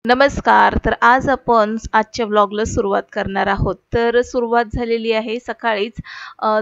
नमस्कार. तर आज आपण आजच्या व्लॉगला सुरुवात करणार आहोत. तर सुरुवात झालेली आहे सकाळीच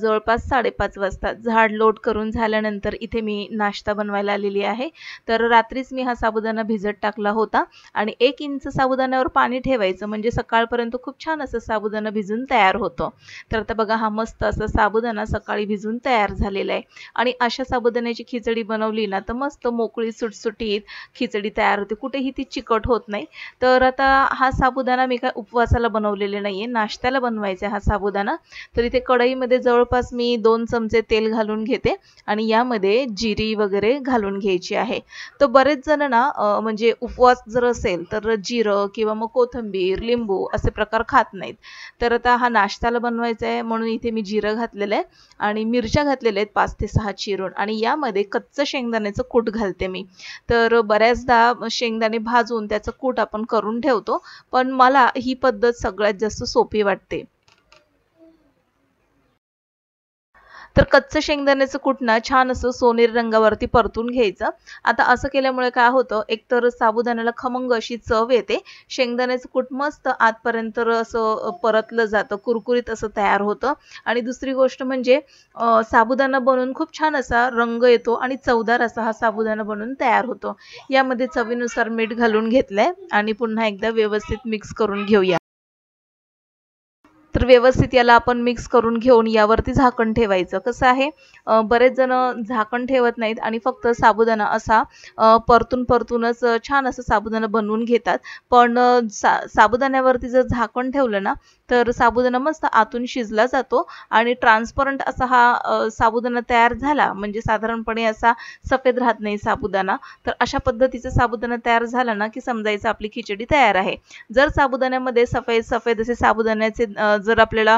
जवळपास 5:30 वाजता. झाड लोट करून झाल्यानंतर इथे मी नाश्ता बनवायला आलेली आहे. तर रात्रीच मी हा साबुदाणा भिजत टाकला होता आणि 1 इंच साबुदाण्यावर पाणी ठेवायचं म्हणजे सकाळपर्यंत खूप छान असं साबुदाणा भिजून तयार होतो. तर आता बघा हा मस्त असा साबुदाणा सकाळी भिजून तयार झालेला आहे आणि अशा साबुदाण्याची खिचडी बनवली ना तर मस्त मोकळी सुटसुटीत खिचडी तयार होते. कुठेही ती चिकट होत नाही. तर आता हा साबुदाणा मी काय उपवासाला बनवलेले नाहीये, नाश्त्याला बनवायचा हा साबुदाणा. तर इथे कढईमध्ये जवळपास मी 2 चमचे तेल घालून घेते आणि यामध्ये जिरी वगैरे घालून घ्यायची आहे. तर बरेच जण ना म्हणजे उपवास जर असेल तर जिरं किंवा मग कोथिंबीर, लिंबू असे प्रकार खात नाहीत. तर आता हा नाश्त्याला बनवायचा आहे म्हणून इथे मी जिरं घातलेलं आहे आणि मिरच्या घातलेल्या आहेत 5 ते 6 चिरून आणि यामध्ये कच्चं शेंगदाण्याचं कूट घालते मी. तर बऱ्याचदा शेंगदाणे भाजून त्याचं कूट आपण करून ठेवतो, पण मला ही पद्धत सगळ्यात जास्त सोपी वाटते. तर कच्चं शेंगदाण्याचं कूट ना छान असं सोनेरी रंगावरती परतून घ्यायचं. आता असं केल्यामुळे काय होतं, एकतर साबुदाण्याला खमंग अशी चव येते, शेंगदाण्याचं कूट मस्त आतपर्यंत असं परतलं जातं, कुरकुरीत असं तयार होतं आणि दुसरी गोष्ट म्हणजे साबुदाणा बनवून खूप छान असा रंग येतो आणि चवदार असा हा साबुदाणा बनून तयार होतो. यामध्ये चवीनुसार मीठ घालून घेतलंय आणि पुन्हा एकदा व्यवस्थित मिक्स करून घेऊया. तर व्यवस्थित याला आपण मिक्स करून घेऊन यावरती झाकण ठेवायचं. कसं आहे बरेच जण झाकण ठेवत नाहीत आणि फक्त साबुदाणा असा परतूनच छान असं साबुदाणा बनवून घेतात. पण साबुदाण्यावरती जर झाकण ठेवलं ना तर साबुदाणा मस्त आतून शिजला जातो आणि ट्रान्सपरंट असा हा साबुदाणा तयार झाला म्हणजे साधारणपणे असा सफेद राहत नाही साबुदाणा. तर अशा पद्धतीचा साबुदाणा तयार झाला ना की समजायचं आपली खिचडी तयार आहे. जर साबुदाण्यामध्ये सफेद सफेद असे साबुदाण्याचे जर आपल्याला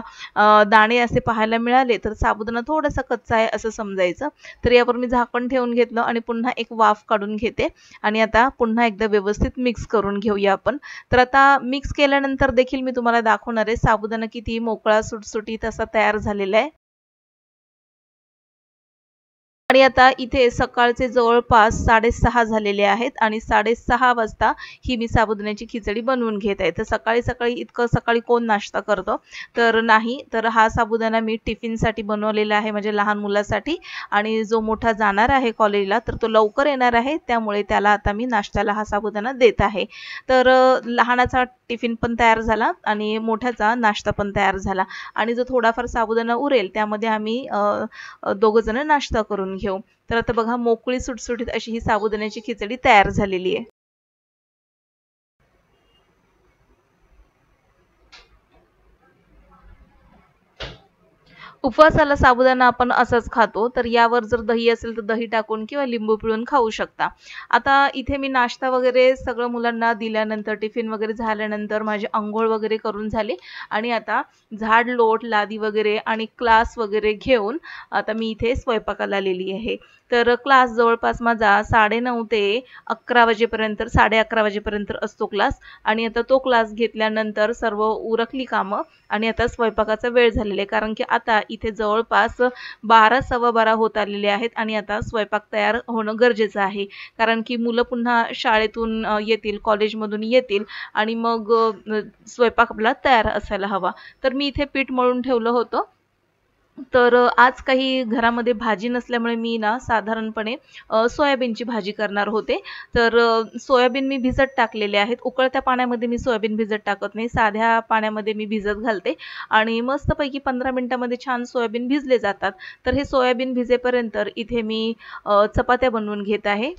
दाणे असे पाहायला मिळाले तर साबुदाणा थोडासा कच्चा आहे असं समजायचं. तर यावर मी झाकण ठेवून घेतलं आणि पुन्हा एक वाफ काढून घेते आणि आता पुन्हा एकदा व्यवस्थित मिक्स करून घेऊया आपण. तर आता मिक्स केल्यानंतर देखील मी तुम्हाला दाखवणार आहे साबुदाणा किती मोकळा सुटसुटीत असा तयार झालेला आहे. आणि आता इथे सकाळचे जवळपास 6:30 झालेले आहेत आणि 6:30 वाजता ही मी साबुदाण्याची खिचडी बनवून घेत आहे. तर सकाळी इतकं सकाळी कोण नाश्ता करतो? तर नाही. तर हा साबुदाणा मी टिफिनसाठी बनवलेला आहे म्हणजे लहान मुलासाठी आणि जो मोठा जाणार आहे कॉलेजला तर तो लवकर येणार आहे त्यामुळे त्याला आता मी नाश्त्याला हा साबुदाणा देत आहे. तर लहानाचा टिफिन पण तयार झाला आणि मोठ्याचा नाश्ता पण तयार झाला आणि जो थोडाफार साबुदाणा उरेल त्यामध्ये आम्ही दोघं जण नाश्ता करून घेऊ. तर आता बघा मोकळी सुटसुटीत अशी ही साबुदाण्याची खिचडी तयार झालेली आहे. उपवासाला साबुदाणा आपण असंच खातो. तर यावर जर दही असेल तर दही टाकून किंवा लिंबू पिळून खाऊ शकता. आता इथे मी नाश्ता वगैरे सगळं मुलांना दिल्यानंतर टिफिन वगैरे झाल्यानंतर माझी अंघोळ वगैरे करून झाली आणि आता झाड लोट, लादी वगैरे आणि क्लास वगैरे घेऊन आता मी इथे स्वयंपाकाला आलेली आहे. तर क्लास जवळपास माझा 9:30 ते 11 वाजेपर्यंत 11:30 वाजेपर्यंत असतो क्लास आणि आता तो क्लास घेतल्यानंतर सर्व उरकली कामं आणि आता स्वयंपाकाचा वेळ झालेला आहे. कारण की आता इथे जवळपास 12 सव्वा 12 होत आलेले आहेत आणि आता स्वयंपाक तयार होणं गरजेचं आहे. कारण की मुलं पुन्हा शाळेतून येतील, कॉलेजमधून येतील आणि मग स्वयंपाक आपला तयार असायला हवा. तर मी इथे पीठ मळून ठेवलं होतं. तर आज काही घरामध्ये भाजी नसल्यामुळे मी ना साधारणपणे सोयाबीनची भाजी करणार होते. तर सोयाबीन मी भिजत टाकलेले आहेत. उकळत्या पाण्यामध्ये मी सोयाबीन भिजत टाकत नाही. साध्या पाण्यामध्ये मी भिजत घालते आणि मस्तपैकी 15 मिनिटामध्ये छान सोयाबीन भिजले जातात. तर हे सोयाबीन भिजेपर्यंत इथे मी चपात्या बनवून घेत आहे.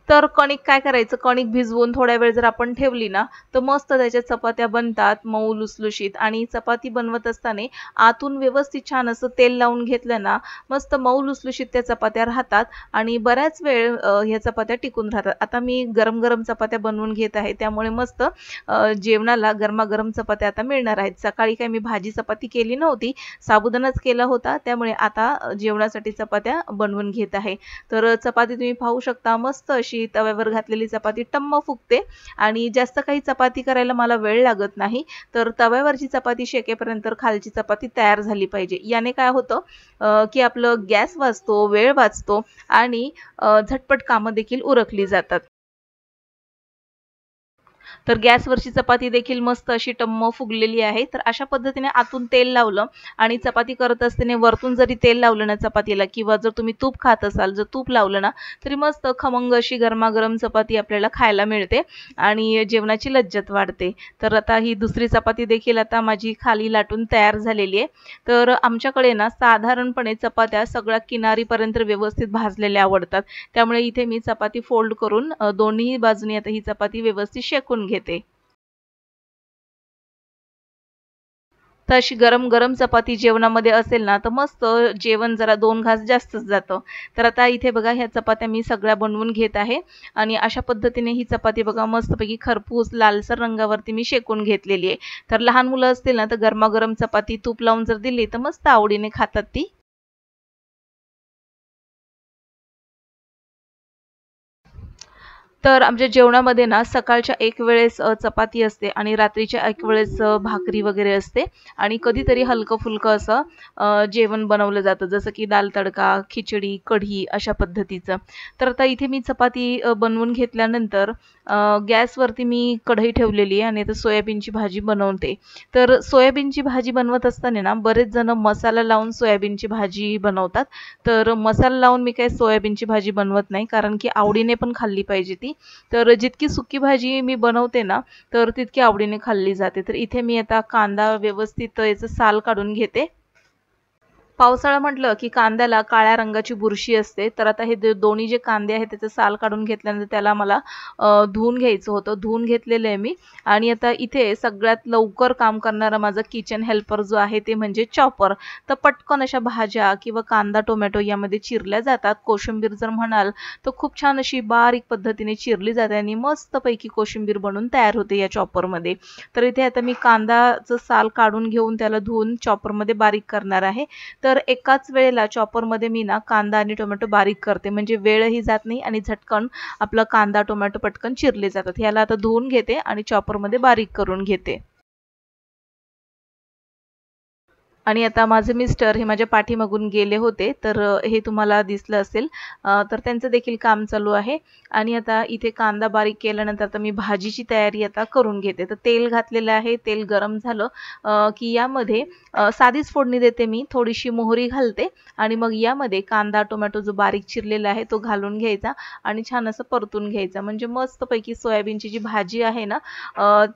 तर कणिक काय करायचं, कणिक भिजवून थोड्या वेळ जर आपण ठेवली ना, तर मस्त त्याच्या चपात्या बनतात मऊ लुसलुशीत आणि चपाती बनवत असताना आतून व्यवस्थित छान असं तेल लावून घेतलं ना, मस्त मऊ लुसलुशीत त्या चपात्या राहतात आणि बऱ्याच वेळ ह्या चपात्या टिकून राहतात. आता मी गरम-गरम चपात्या बनवून घेत आहे, त्यामुळे मस्त जेवणाला गरमागरम चपात्या आता मिळणार आहेत. सकाळी काही मी भाजी चपाती केली नव्हती, साबुदाणाच केला होता, त्यामुळे आता जेवणासाठी चपात्या बनवून घेत आहे. तर चपाती तुम्ही पाहू शकता मस्त अशी अशी तव्यावर घातलेली चपाती टम्म फुगते आणि जास्त काही चपाती करायला मला वेळ लागत नाही। तर तव्यावरची चपाती शेकेपर्यंत खालची चपाती तयार झाली पाहिजे। याने काय होतं की आपलं गॅस वाचतो, वेळ वाचतो आणि झटपट कामं देखील उरकली जातात। तर गॅसवरची चपाती देखील मस्त अशी टम्म फुगलेली आहे। तर अशा पद्धतीने आतून तेल लावलं आणि चपाती करत असताना वरतून जरी तेल लावलं ना चपातीला किंवा जर तुम्ही तूप खात असाल, जर तूप लावलं ना तरी मस्त खमंग अशी गरमागरम चपाती आपल्याला खायला मिळते आणि जेवणाची लज्जत वाढते। तर आता ही दुसरी चपाती देखील आता माझी खाली लाटून तयार झालेली आहे। तर आमच्याकडे ना साधारणपणे चपात्या सगळ्या किनारीपर्यंत व्यवस्थित भाजलेल्या आवडतात। त्यामुळे इथे मी चपाती फोल्ड करून दोन्ही बाजूनी आता ही चपाती व्यवस्थित शेकून घेते। तर अशी गरम-गरम चपाती जेवणामध्ये असेल ना, तर मस्त जेवण जरा 2 घास जास्तच जातं। तर आता इथे बघा ह्या चपात्या मी सगळ्या बनवून घेत आहे आणि अशा पद्धतीने ही चपाती बघा मस्तपैकी खरपूस लालसर रंगावरती मी शेकून घेतलेली आहे। तर लहान मुलं असतील ना, तर गरमागरम चपाती तूप लावून जर दिली, तर मस्त आवडीने खातात ती। तर आमच्या जेवणामध्ये ना सकाळच्या एक वेळेस चपाती असते आणि रात्रीच्या एक वेळेस भाकरी वगैरे असते आणि कधीतरी हलकं-फुलकं असं जेवण बनवलं जातं जसं की दाल तडका, खिचडी, कढी अशा पद्धतीचं। तर आता इथे मी चपाती बनवून घेतल्यानंतर गॅसवरती मी कढई ठेवलेली आहे आणि आता सोयाबीनची भाजी बनवते। तर सोयाबीनची भाजी बनवत असताना ना बरेच जण मसाला लावून सोयाबीनची भाजी बनवतात। तर मसाला लावून मी काही सोयाबीनची भाजी बनवत नाही कारण की आवडीने पण खाल्ली पाहिजे ती। तर जितकी सुकी भाजी मी बनवते ना, तर तितकी आवडीने खाल्ली जाते। तर इथे मी आता कांदा व्यवस्थित याचं साल काढून घेते। पावसाळा म्हटलं की कांद्याला काळ्या रंगाची बुरशी असते। तर आता हे दोन्ही जे कांदे आहेत त्याचं साल काढून घेतल्यानंतर त्याला मला धुवून घ्यायचं होतं। धुवून घेतलेलं आहे मी आणि आता इथे सगळ्यात लवकर काम करणारा माझा किचन हेल्पर जो आहे ते म्हणजे चॉपर। तर पटकन अशा भाज्या किंवा कांदा, टोमॅटो यामध्ये चिरल्या जातात। कोशिंबीर जर म्हणाल तर खूप छान अशी बारीक पद्धतीने चिरली जाते आणि मस्तपैकी कोशिंबीर बनून तयार होते या चॉपरमध्ये। तर इथे आता मी कांदाचं साल काढून घेऊन त्याला धुवून चॉपरमध्ये बारीक करणार आहे। तर एकाच वेळेला चॉपरमध्ये मी ना कांदा आणि टोमॅटो बारीक करते म्हणजे वेळही जात नाही आणि झटकन आपला कांदा टोमॅटो पटकन चिरले जातात। ह्याला आता धुवून घेते आणि चॉपरमध्ये बारीक करून घेते। आणि आता माझे मिस्टर हे माझ्या पाठीमागून गेले होते तर हे तुम्हाला दिसलं असेल तर त्यांचं देखील काम चालू आहे आणि आता इथे कांदा बारीक केल्यानंतर आता मी भाजीची तयारी आता करून घेते। तर तेल घातलेलं आहे, तेल गरम झालं की यामध्ये साधीच फोडणी देते मी, थोडीशी मोहरी घालते आणि मग यामध्ये कांदा टोमॅटो जो बारीक चिरलेला आहे तो घालून घ्यायचा आणि छान असं परतून घ्यायचा म्हणजे मस्तपैकी सोयाबीनची जी भाजी आहे ना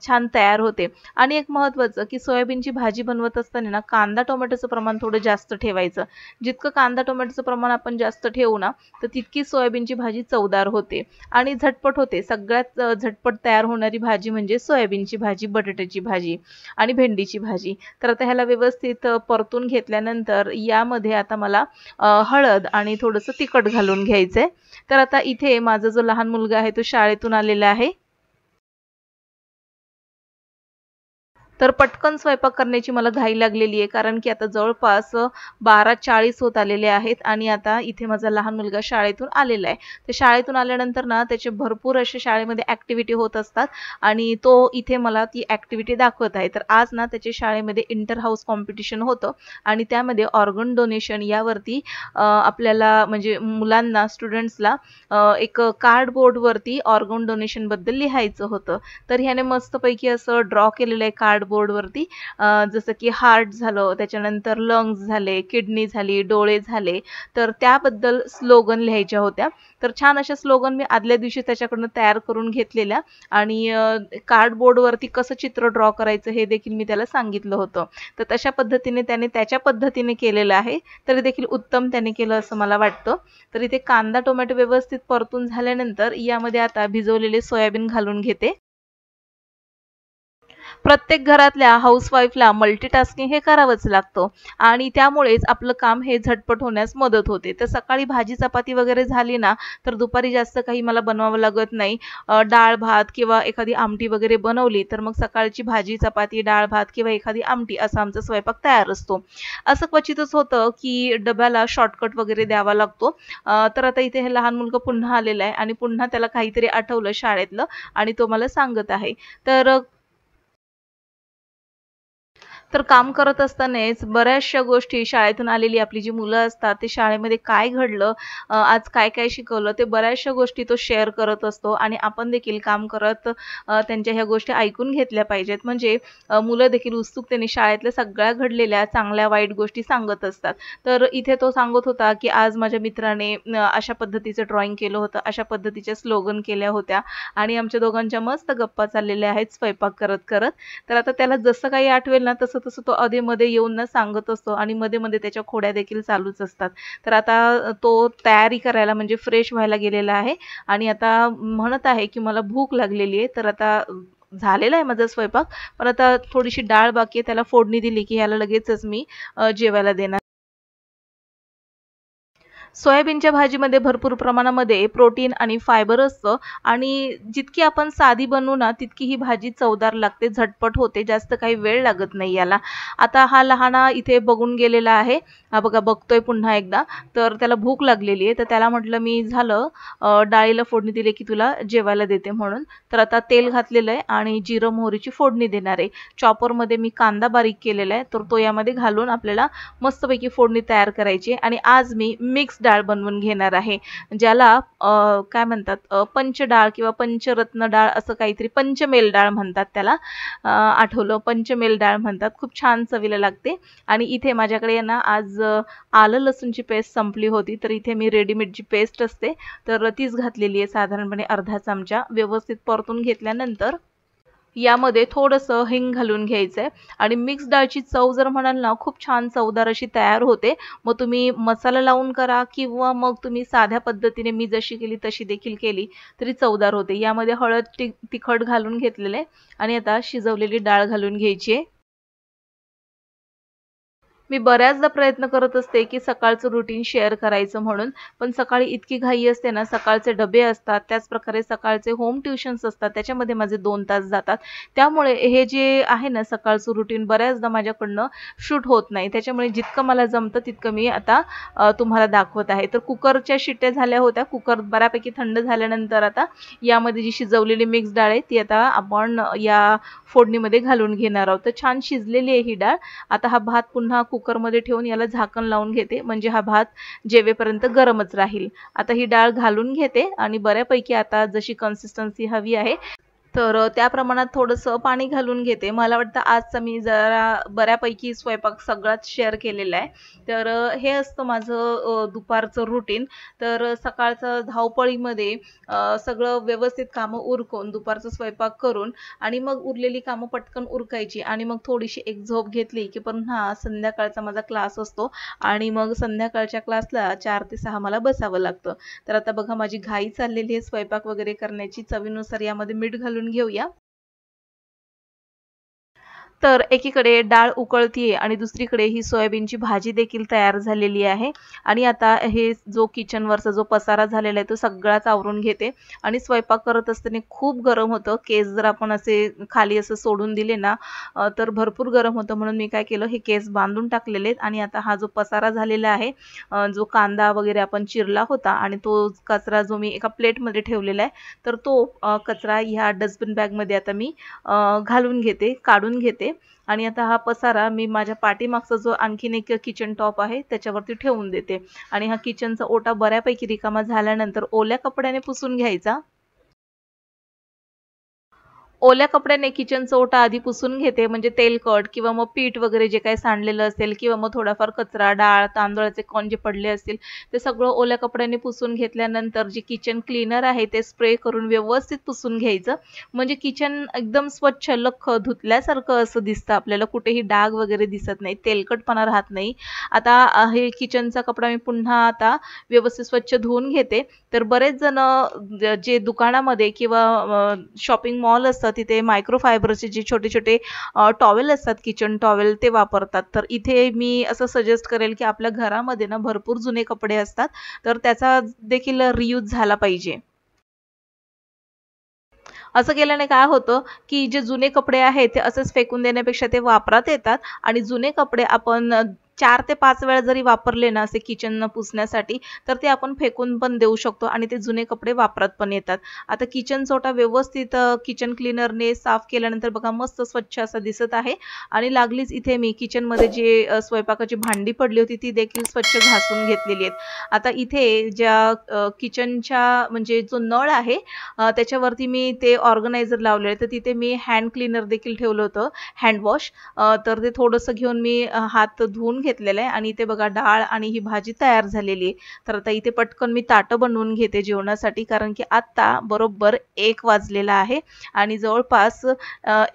छान तयार होते। आणि एक महत्त्वाचं की सोयाबीनची भाजी बनवत असताना ना कांदा टोमॅटोचं प्रमाण थोडं जास्त ठेवायचं। जितकं कांदा टोमॅटोचं प्रमाण आपण जास्त ठेवू ना तर तितकी सोयाबीनची भाजी चवदार होते आणि झटपट होते। सगळ्यात झटपट तयार होणारी भाजी म्हणजे सोयाबीनची भाजी, बटाट्याची भाजी आणि भेंडीची भाजी। तर आता ह्याला व्यवस्थित परतून घेतल्यानंतर यामध्ये आता मला हळद आणि थोडंसं तिखट घालून घ्यायचंय। तर आता इथे माझा जो लहान मुलगा आहे तो शाळेतून आलेला आहे। तर पटकन स्वयंपाक करण्याची मला घाई लागलेली आहे कारण की आता जवळपास 12:40 होत आलेले आहेत आणि आता इथे माझा लहान मुलगा शाळेतून आलेला आहे। तर शाळेतून आल्यानंतर ना त्याचे भरपूर असे शाळेमध्ये ॲक्टिव्हिटी होत असतात आणि तो इथे मला ती ॲक्टिव्हिटी दाखवत आहे। तर आज ना त्याच्या शाळेमध्ये इंटर हाऊस कॉम्पिटिशन होतं आणि त्यामध्ये ऑर्गन डोनेशन यावरती आपल्याला म्हणजे मुलांना स्टुडंट्सला एक कार्डबोर्डवरती ऑर्गन डोनेशनबद्दल लिहायचं होतं। तर ह्याने मस्तपैकी असं ड्रॉ केलेलं आहे कार्डबोर्डवरती जसं की हार्ट झालं, त्याच्यानंतर लंग्स झाले, किडनी झाली, डोळे झाले, तर त्याबद्दल स्लोगन लिहायच्या होत्या। तर छान अशा स्लोगन मी आदल्या दिवशी त्याच्याकडून तयार करून घेतलेल्या आणि कार्डबोर्डवरती कसं चित्र ड्रॉ करायचं हे देखील मी त्याला सांगितलं होतं। तर तशा पद्धतीने त्याने त्याच्या पद्धतीने केलेलं आहे, तरी देखील उत्तम त्याने केलं असं मला वाटतं। तर इथे कांदा टोमॅटो व्यवस्थित परतून झाल्यानंतर यामध्ये आता भिजवलेले सोयाबीन घालून घेते। प्रत्येक घरातल्या हाऊसवाईफला मल्टीटास्किंग हे करावंच लागतं आणि त्यामुळेच आपलं काम हे झटपट होण्यास मदत होते. तर सकाळी भाजी चपाती वगैरे झाली ना, तर दुपारी जास्त काही मला बनवावं लागत नाही. डाळ भात किंवा एखादी आमटी वगैरे बनवली, तर मग सकाळची भाजी चपाती, डाळ भात किंवा एखादी आमटी असा आमचा स्वयंपाक तयार असतो. असं क्वचितच होतं, की डब्याला शॉर्टकट वगैरे द्यावा लागतो. तर आता इथे हे लहान मुलगा पुन्हा आलेला आहे आणि पुन्हा त्याला काहीतरी आठवलं शाळेतलं आणि तो मला सांगत आहे. तर काम करत असतानाच बऱ्याचशा गोष्टी शाळेतून आलेली आपली जी मुलं असतात, ते शाळेमध्ये काय घडलं, आज काय-काय शिकवलं, ते बऱ्याचशा गोष्टी तो शेअर करत असतो आणि आपण देखील काम करत त्यांच्या ह्या गोष्टी ऐकून घेतल्या पाहिजेत. म्हणजे मुलं देखील उत्सुकतेने शाळेतल्या सगळ्या घडलेल्या चांगल्या वाईट गोष्टी सांगत असतात. तर इथे तो सांगत होता, की आज माझ्या मित्राने अशा पद्धतीचं ड्रॉइंग केलं होतं, अशा पद्धतीच्या स्लोगन केल्या होत्या आणि आमच्या दोघांच्या मस्त गप्पा चाललेल्या आहेत स्वयंपाक करत-करत. तर आता त्याला जसं काही आठवेल ना, तसं-तसं तो अधे-मध्ये येऊन ना सांगत असतो आणि मध्ये-मध्ये त्याच्या खोड्या देखील चालूच असतात. तर आता तो तयारी करायला म्हणजे फ्रेश व्हायला गेलेला आहे आणि आता म्हणत आहे, की मला भूक लागलेली आहे. तर आता झालेला आहे माझा स्वयंपाक, पण आता थोडीशी डाळ बाकी आहे. त्याला फोडणी दिली, की ह्याला लगेचच मी जेवायला देणार. सोयाबीनच्या भाजीमध्ये भरपूर प्रमाणामध्ये प्रोटीन आणि फायबर असतं आणि जितकी आपण साधी बनवू ना, तितकी ही भाजी चवदार लागते, झटपट होते, जास्त काही वेळ लागत नाही याला. आता हा लहाना इथे बघून गेलेला आहे. हा बघा बघतोय पुन्हा एकदा. तर त्याला भूक लागलेली आहे, तर त्याला म्हटलं मी झालं डाळीला फोडणी दिली की तुला जेवायला देते म्हणून. तर आता तेल घातलेलं आहे आणि जिरं मोहरीची फोडणी देणार आहे. चॉपरमध्ये मी कांदा बारीक केलेला आहे, तर तो यामध्ये घालून आपल्याला मस्तपैकी फोडणी तयार करायची आहे आणि आज मी मिक्स डाळ बनवून घेणार आहे. ज्याला काय म्हणतात पंचडाळ किंवा पंचरत्न डाळ असं काहीतरी पंचमेल डाळ म्हणतात त्याला. आठवलं पंचमेल डाळ म्हणतात. खूप छान चवीला लागते आणि इथे माझ्याकडे आहे ना आज आलं लसूणची पेस्ट संपली होती, तर इथे मी रेडीमेड जी पेस्ट असते, तर तीच घातलेली आहे साधारणपणे अर्धा चमचा. व्यवस्थित परतून घेतल्यानंतर यामध्ये थोडंसं हिंग घालून घ्यायचंय आणि मिक्स डाळची चव जर म्हणाल ना खूप छान चवदार अशी तयार होते. मग तुम्ही मसाला लावून करा किंवा मग तुम्ही साध्या पद्धतीने मी जशी केली तशी देखील केली तरी चवदार होते. यामध्ये हळद तिखट घालून घेतलेले आणि आता शिजवलेली डाळ घालून घ्यायची आहे. मी बऱ्याचदा प्रयत्न करत असते, की सकाळचं रुटीन शेअर करायचं म्हणून. पण सकाळी इतकी घाई असते ना, सकाळचे डबे असतात, त्याचप्रकारे सकाळचे होम ट्युशन्स असतात, त्याच्यामध्ये माझे 2 तास जातात. त्यामुळे हे जे आहे ना सकाळचं रुटीन बऱ्याचदा माझ्याकडनं शूट होत नाही. त्याच्यामुळे जितकं मला जमतं तितकं मी आता तुम्हाला दाखवत आहे. तर कुकरच्या शिट्ट्या झाल्या होत्या. कुकर बऱ्यापैकी थंड झाल्यानंतर आता यामध्ये जी शिजवलेली मिक्स डाळ आहे, ती आता आपण या फोडणीमध्ये घालून घेणार आहोत. तर छान शिजलेली आहे ही डाळ. आता हा भात पुन्हा कुकरमध्ये ठेवून याला झाकण लावून घेते म्हणजे हा भात जेवेपर्यंत गरमच राहील. आता ही डाळ घालून घेते आणि बऱ्यापैकी आता जशी कन्सिस्टन्सी हवी आहे तर त्या प्रमाणात थोडंसं पाणी घालून घेते. मला वाटतं आजचा मी जरा बऱ्यापैकी स्वयंपाक सगळाच शेअर केलेला आहे. तर हे असतं माझं दुपारचं रुटीन. तर सकाळचं धावपळीमध्ये सगळं व्यवस्थित कामं उरकून दुपारचा स्वयंपाक करून आणि मग उरलेली कामं पटकन उरकायची आणि मग थोडीशी एक झोप घेतली, की पुन्हा संध्याकाळचा माझा क्लास असतो आणि मग संध्याकाळच्या क्लासला 4 ते 6 मला बसावं लागतं. तर आता बघा माझी घाई चाललेली आहे स्वयंपाक वगैरे करण्याची. चवीनुसार यामध्ये मीठ घालून घेऊया. तर एकीकडे डाळ उकळतीये आणि दुसरीकडे ही सोयाबीनची भाजी देखील तयार झालेली आहे आणि आता हे जो किचनवरचा जो पसारा झालेला आहे तो सगळाच आवरून घेते आणि स्वयंपाक करत असताना खूप गरम होतं. केस जर आपण असे खाली असं सोडून दिले ना तर भरपूर गरम होतं. म्हणून मी काय केलं हे केस बांधून टाकलेले आहेत आणि आता हा जो पसारा झालेला आहे जो कांदा वगैरे आपण चिरला होता आणि तो कचरा जो मी एका प्लेटमध्ये ठेवलेला आहे तर तो कचरा ह्या डस्टबिन बॅगमध्ये आता मी घालून घेते, काढून घेते आणि आता हा पसारा मी माझ्या पाठीमागचा जो आणखीन एक किचन टॉप आहे त्याच्यावरती ठेवून देते आणि हा किचनचा ओटा बऱ्यापैकी रिकामा झाल्यानंतर ओल्या कपड्याने पुसून घ्यायचा. ओल्या कपड्याने किचनचा ओटा आधी पुसून घेते म्हणजे तेलकट किंवा मग पीठ वगैरे जे काही सांडलेलं असेल किंवा मग थोडाफार कचरा, डाळ, तांदळाचे कण जे पडले असतील ते सगळं ओल्या कपड्याने पुसून घेतल्यानंतर जे किचन क्लीनर आहे ते स्प्रे करून व्यवस्थित पुसून घ्यायचं. म्हणजे किचन एकदम स्वच्छ लख्ख धुतल्यासारखं असं दिसतं आपल्याला. कुठेही डाग वगैरे दिसत नाही, तेलकटपणा राहत नाही. आता हे किचनचा कपडा मी पुन्हा आता व्यवस्थित स्वच्छ धुवून घेते. तर बरेच जण जे दुकानामध्ये किंवा शॉपिंग मॉल असतात तिथे मायक्रोफायबरचे जे छोटे छोटे टॉवेल असतात, किचन टॉवेल, ते वापरतात. तर इथे मी असं सजेस्ट करेल की आपल्या घरामध्ये ना भरपूर जुने कपडे असतात, तर त्याचा देखील रियूज झाला पाहिजे. असं केल्याने काय होतं, की जे जुने कपडे आहेत ते असेच फेकून देण्यापेक्षा ते वापरात येतात आणि जुने कपडे आपण 4 ते 5 वेळा जरी वापरले ना असे किचन पुसण्यासाठी, तर ते आपण फेकून पण देऊ शकतो आणि ते जुने कपडे वापरात पण येतात. आता किचन ओटा व्यवस्थित किचन क्लीनरने साफ केल्यानंतर बघा मस्त स्वच्छ असा दिसत आहे आणि लागलीच इथे मी किचनमध्ये जे स्वयंपाकाची भांडी पडली होती ती देखील स्वच्छ घासून घेतलेली आहेत. आता इथे ज्या किचनच्या म्हणजे जो नळ आहे त्याच्यावरती मी ते ऑर्गनायझर लावलेलं आहे. तर तिथे मी हँड क्लीनर देखील ठेवलं होतं, हँड वॉश. तर ते थोडंसं घेऊन मी हात धुवून घेतलेलं आहे आणि इथे बघा डाळ आणि ही भाजी तयार झालेली आहे. तर आता इथे पटकन मी ताटं बनवून घेते जेवणासाठी, कारण की आत्ता बरोबर 1 वाजलेला आहे आणि जवळपास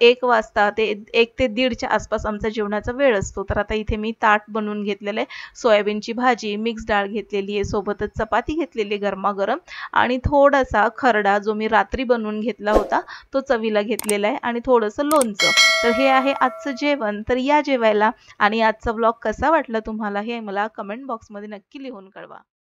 1 वाजता ते 1 ते 1:30च्या आसपास आमचा जेवणाचा वेळ असतो. तर आता इथे मी ताट बनवून घेतलेलं आहे. सोयाबीनची भाजी, मिक्स डाळ घेतलेली आहे, सोबतच चपाती घेतलेली आहे गरमागरम आणि थोडासा खरडा जो मी रात्री बनवून घेतला होता तो चवीला घेतलेला आहे आणि थोडंसं लोणचं. तर हे आहे आजचं जेवण. तर या जेवायला आणि आजचा व्लॉग कसा वाटला तुम्हाला हे मला कमेंट बॉक्समध्ये नक्की लिहून कळवा.